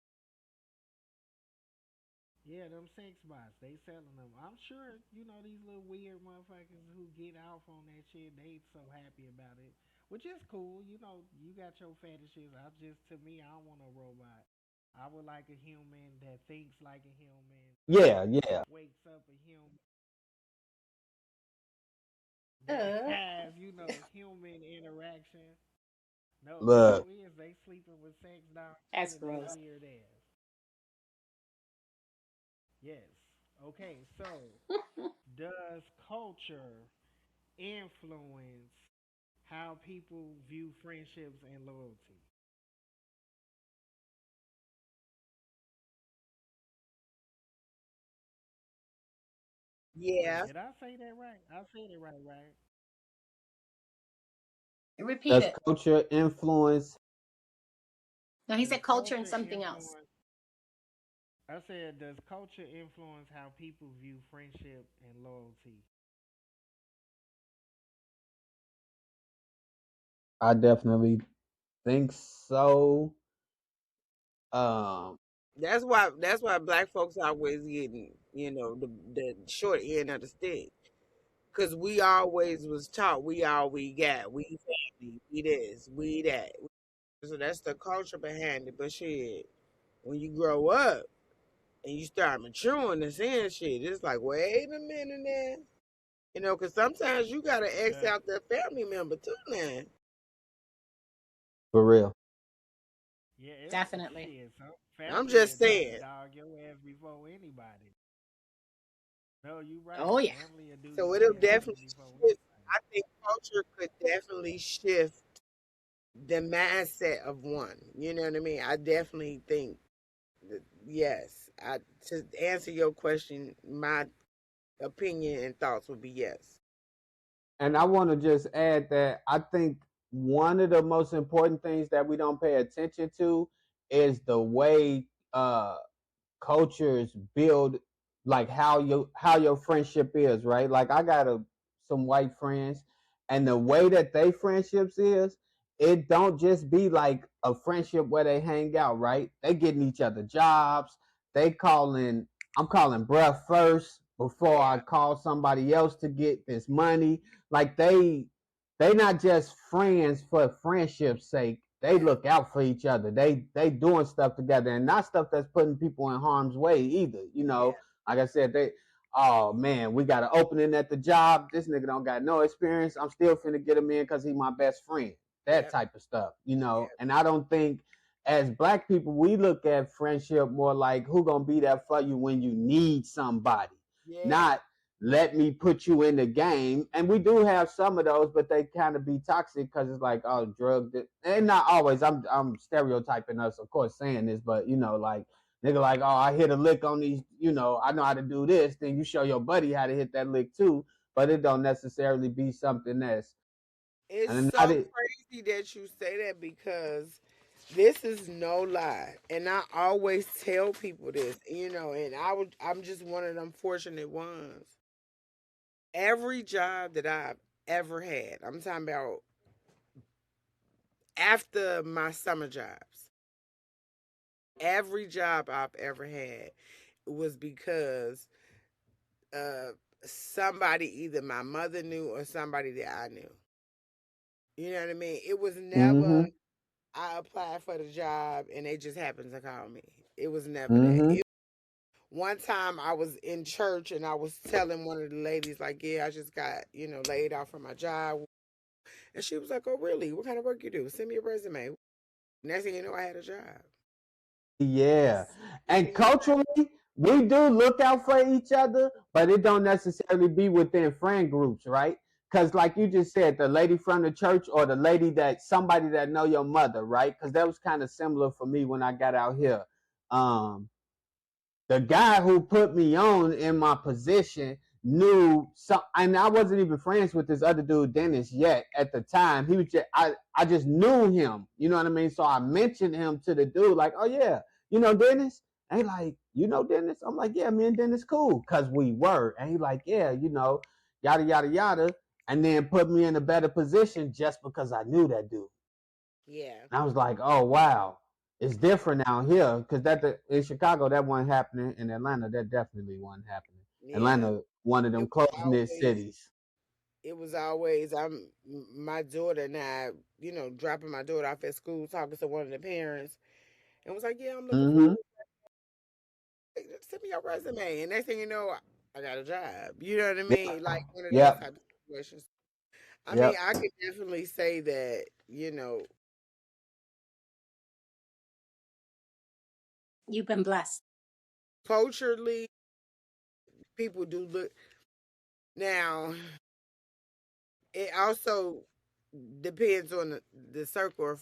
Yeah, them sex bots, they selling them. I'm sure, you know, these little weird motherfuckers who get off on that shit, they so happy about it. Which is cool, you know, you got your fetishes. I just to me I don't want a robot. I would like a human that thinks like a human, Yeah, yeah. wakes up a human, that Uh, has, you know, human interaction. No, the Look, people is they sleeping with sex dogs too that's and they gross. weird ass. Yes. Okay, so does culture influence how people view friendships and loyalty? Wait, Yeah. did I say that right? I said it right, right? Repeat does it. culture influence? No, he Does said culture and culture something else. influence? I said, does culture influence how people view friendship and loyalty? I definitely think so. Um, That's why black folks always getting, the short end of the stick. Cause we always was taught we all we got. We family, we this, we that. So that's the culture behind it. But shit, when you grow up and you start maturing and seeing shit, it's like, wait a minute now. Cause sometimes you gotta X Does out that family member too now. for real. yeah, it's Definitely. shit. Some I'm family just will try to saying. dog your ass before anybody. No, you right. Oh yeah. Family will do So you it'll in definitely before shift. anybody. I think culture could definitely shift the mindset of one. You know what I mean? I definitely think that, yes. To answer your question, my opinion and thoughts would be yes. And I want to just add that I think one of the most important things that we don't pay attention to is the way cultures build, like how your friendship is, right? Like I got some white friends, and the way that they friendships is, it don't just be like a friendship where they hang out, right? They getting each other jobs. They calling, I'm calling bruh first before I Yeah. call somebody else to get this money. Like they not just friends for friendship's sake. They Yeah. look out for each other. They doing stuff together, and not stuff that's putting people in harm's way either. Yeah. Like I said, oh man, we got an opening at the job. This nigga don't got no experience. I'm still finna get him in because he my best friend. That Yep. type of stuff. Yep. And I don't think as black people we look at friendship more like who gonna be there for you when you need somebody, Yeah. not let me put you in the game. And we do have some of those, but they kind of be toxic because it's like, oh, drug. And not always. I'm stereotyping us, of course, saying this, but like Nigga like, oh, I hit a lick on these, I know how to do this. Then you show your buddy how to hit that lick too, but it don't necessarily be something that's It's and so not it. crazy that you say that because this is no lie. And I always tell people this, and I'm just one of them fortunate ones. Every job that I've ever had, I'm talking about after my summer jobs, every job I've ever had was because uh somebody, either my mother knew or somebody that I knew. You know what I mean? It was never Mm-hmm. I applied for the job and they just happened to call me. It was never that. Mm-hmm. One time I was in church and I was telling one of the ladies, like, yeah, I just got, laid off from my job. And she was like, oh, really? What kind of work you do? Send me a resume. Next thing you know, I had a job. Yeah. Send And me your culturally, we do look out for each other, but it don't necessarily be within friend groups, right? Because like you just said, the lady from the church or the lady that somebody that know your mother, right? Because that was kind of similar for me when I got out here. Um, the guy who put me on in my position knew some, and I wasn't even friends with this other dude, Dennis, yet at the time. He was just I just knew him, you know what I mean? So I mentioned him to the dude, like, oh yeah, Dennis? And he like, Dennis? I'm like, yeah, me and Dennis cool. Cause we were. And he like, yeah, yada yada yada. And then put me in a better position just because I knew that dude. yeah. And I was like, oh wow, it's different out here because in Chicago that wasn't happening. In Atlanta, that definitely wasn't happening. Yeah. Atlanta, one of It them was close knit always cities. I'm my daughter and I, dropping my daughter off at school, talking to one of the parents, and was like, "Yeah, I'm looking for a Mm-hmm. send me your resume." And next thing you know, I got a job. You know what I Yep. mean? Like one of those Yep. type of situations. I mean, Yep. I could definitely say that, You've been blessed. culturally, people do look. Now, it also depends on the circle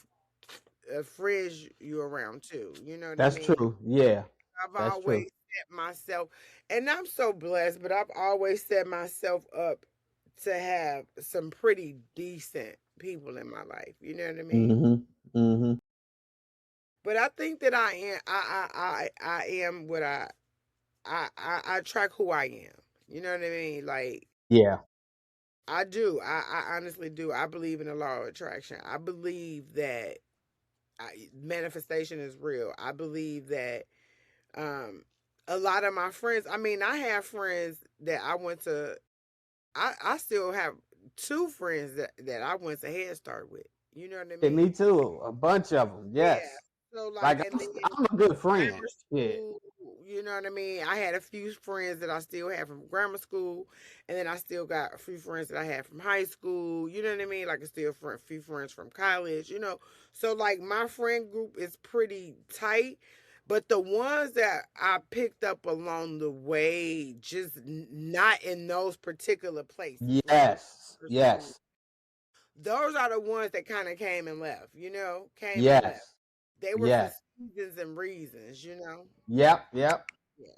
of friends you're around too. You know what I That's mean? true. Yeah. I've That's always true. set myself, and I'm so blessed, but I've always set myself up to have some pretty decent people in my life. You know what I mean? Mm-hmm. Mm-hmm. But I think that I am. I am what I track who I am. You know what I mean? Like Yeah. I do. I honestly do. I believe in the law of attraction. I believe that manifestation is real. I believe that um, a lot of my friends. I mean, I have friends that I went to. I still have two friends that I went to Head Start with. You know what I Yeah, me mean? too. A bunch of them. Yeah. Yes. So like, Like and then I'm a good friend. grammar Yeah. school, you know what I mean? I had a few friends that I still have from grammar school, and then I still got a few friends that I had from high school, you know what I mean? Like, I still a few friends from college. So, like, my friend group is pretty tight, but the ones that I picked up along the way, just not in those particular places, like Yes. grammar school, Yes. those are the ones that kind of came and left, came and left. Yes. They were for Yes. seasons and reasons. Yep. Yep. Yeah.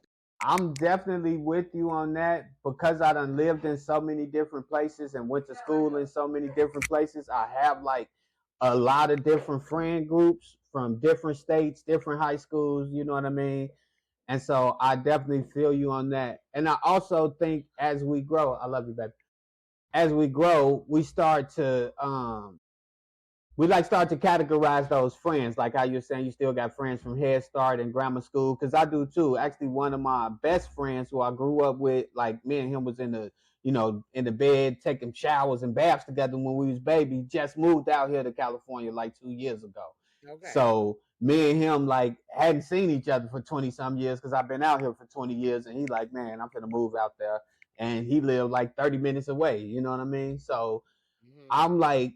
I'm definitely with you on that because I done lived in so many different places and went to school in so many different places. I have like a lot of different friend groups from different states, different high schools, you know what I mean? And so I definitely feel you on that. And I also think as we grow, I love you, baby. As we grow, we start to we like start to categorize those friends, like how you're saying you still got friends from Head Start and grammar school, because I do too. Actually, one of my best friends who I grew up with, like me and him was in the bed taking showers and baths together when we was baby, just moved out here to California like 2 years ago. Okay. So me and him like hadn't seen each other for 20 some years because I've been out here for 20 years, and he like, man, I'm gonna move out there, and he lived like 30 minutes away. You know what I mean? So Hmm. I'm like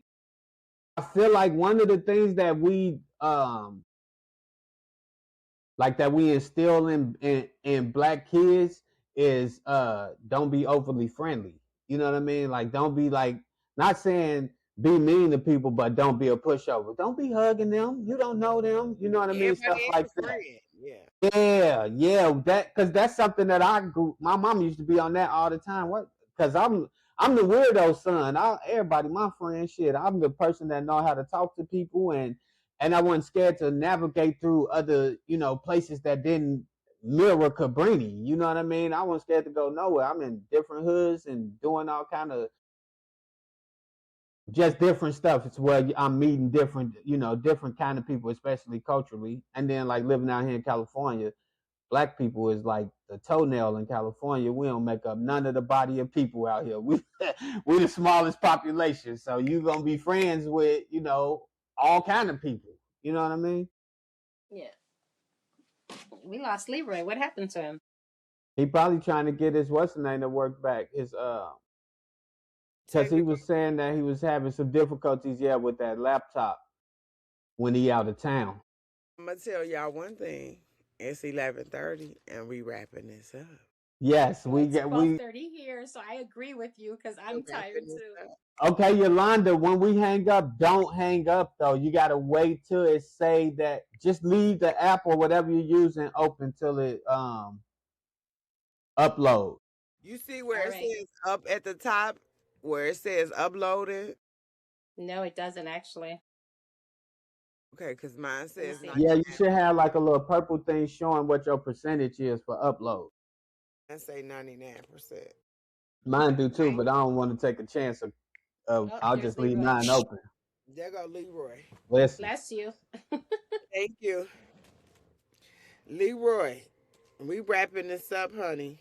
I feel like one of the things that we like that we instill in black kids is don't be overly friendly. You know what I mean? Like don't be like not saying be mean to people, but don't be a pushover. Don't be hugging them. You don't know them. You know what I mean? Everybody Stuff ain't like your that. friend. Yeah. Yeah, that because that's something that I grew. My mom used to be on that all the time. What? Because I'm the weirdo son. Everybody, my friend, shit. I'm the person that know how to talk to people, and I wasn't scared to navigate through other places that didn't mirror Cabrini. You know what I mean? I wasn't scared to go nowhere. I'm in different hoods and doing all kind of just different stuff. It's where I'm meeting different kind of people, especially culturally, and then like living out here in California. Black people is like the toenail in California. We don't make up none of the body of people out here. We the smallest population, so you gonna be friends with all kind of people. You know what I mean? Yeah. We lost Leroy. What happened to him? He probably trying to get his what's the name to work back. His because he Technical. was saying that he was having some difficulties, with that laptop when he out of town. I'm gonna tell y'all one thing. It's 11:30, and we wrapping this up. Yes, Well, we it's get we 12:30 here, so I agree with you because We're I'm tired wrapping this too. up. Okay, Yolanda, when we hang up, don't hang up though. You gotta wait till it say that. Just leave the app or whatever you're using open till it upload. You see where All it right. says up at the top, where it says uploaded? No, it doesn't actually. Okay, because mine Let me says see. 99. Yeah, you should have like a little purple thing showing what your percentage is for upload. I say 99%. Mine do too, but I don't want to take a chance of Oh, I'll there's just leave Leroy. mine open. There go Leroy. Listen, Bless you. Thank you. Leroy, we wrapping this up, honey.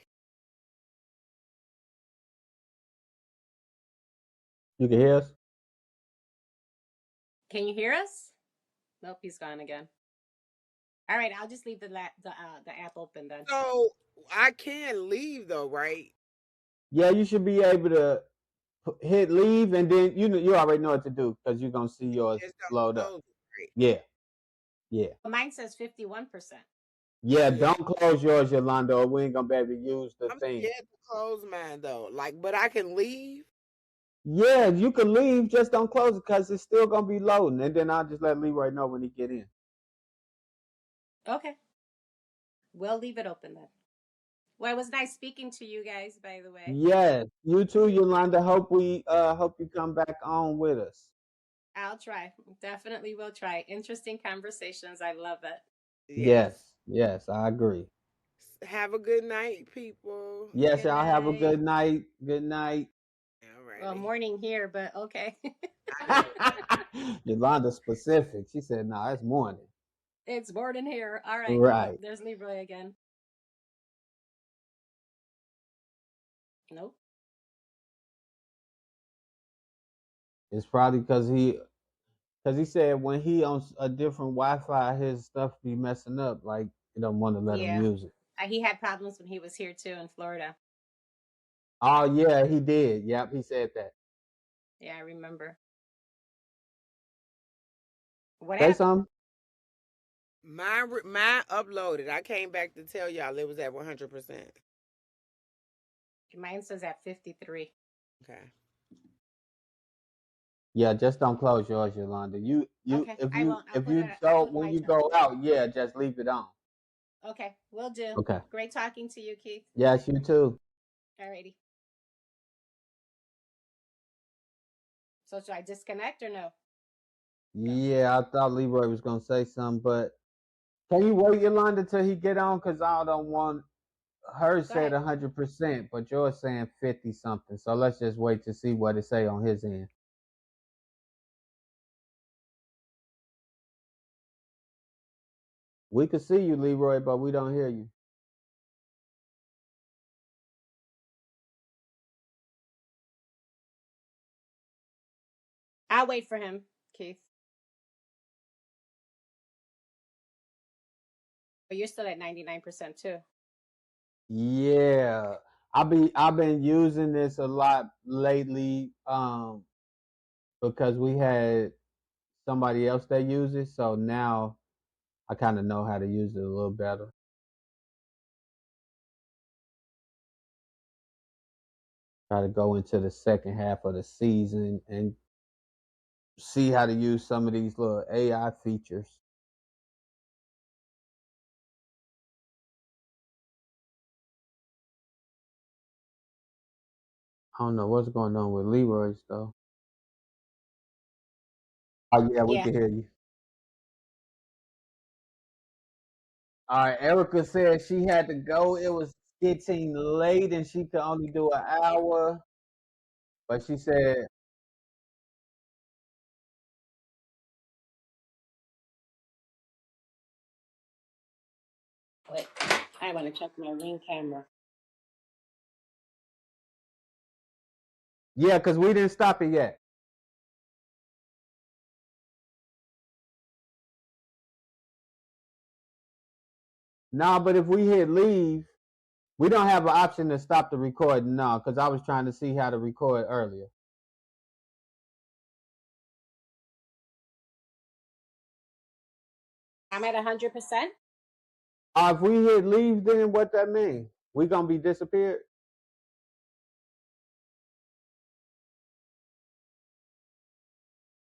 you can hear us? Can you hear us? Nope, he's gone again. All right, I'll just leave the app open then. So I can leave though, right? Yeah, you should be able to hit leave and then you already know what to do because you're gonna see yours Just don't load up. close it, right? Yeah, yeah. Mine says 51%. Yeah, Yeah. don't close yours, Yolanda, or we ain't gonna be able to use the I'm thing. scared to close mine though. Like, but I can leave. Yeah, you can leave, just don't close it because it's still gonna be loading, and then I'll just let Leroy know when he get in. Okay, we'll leave it open then. Well, it was nice speaking to you guys, by the way. Yes, you too, Yolanda. Hope you come back on with us. I'll try. Definitely will try. Interesting conversations. I love it. Yes. Yes, I agree. Have a good night, people. Yes, Good y'all have a night. good night. Good night. Well, Alrighty. morning here, but okay. I know. Yolanda specific. She said, "No, it's morning." It's morning here. All right. Oh, Right. there's Leroy again. Nope. It's probably because he said when he on a different Wi-Fi, his stuff be messing up. Like he don't want to let him Yeah. use it. He had problems when he was here too in Florida. Oh yeah, he did. Yep, he said that. Yeah, I remember. What Say happened? something. Mine uploaded. I came back to tell y'all it was at 100%. Mine says at 53. Okay. Yeah, just don't close yours, Yolanda. You Okay, if I you won't. if you I'll go put when my you turn. go out, yeah, just leave it on. Okay, will do. Okay. Great talking to you, Keith. Yes, you too. Alrighty. So should I disconnect or no? Yeah, I thought Leroy was gonna say something, but can you wait, Yolanda, till he get on? Cause I don't want hers Go said ahead. 100%, but yours saying 50 something. So let's just wait to see what it say on his end. We can see you, Leroy, but we don't hear you. I'll wait for him, Keith. But you're still at 99% too. Yeah, I've been using this a lot lately, because we had somebody else that uses it, so now I kind of know how to use it a little better. Try to go into the second half of the season and see how to use some of these little AI features. I don't know what's going on with Leroy stuff. Oh yeah, we Yeah. can hear you. All right, Erica said she had to go. It was getting late and she could only do an hour. But she said, Wait, I want to check my ring camera. yeah, because we didn't stop it yet. No, but if we hit leave, we don't have an option to stop the recording now because I was trying to see how to record earlier. I'm at 100%. If we hit leave, then what that mean? We gonna be disappeared?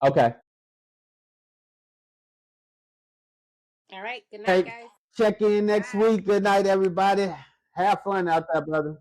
Okay. All right. Good night, Hey, guys. check in next Bye. week. Good night, everybody. Have fun out there, brother.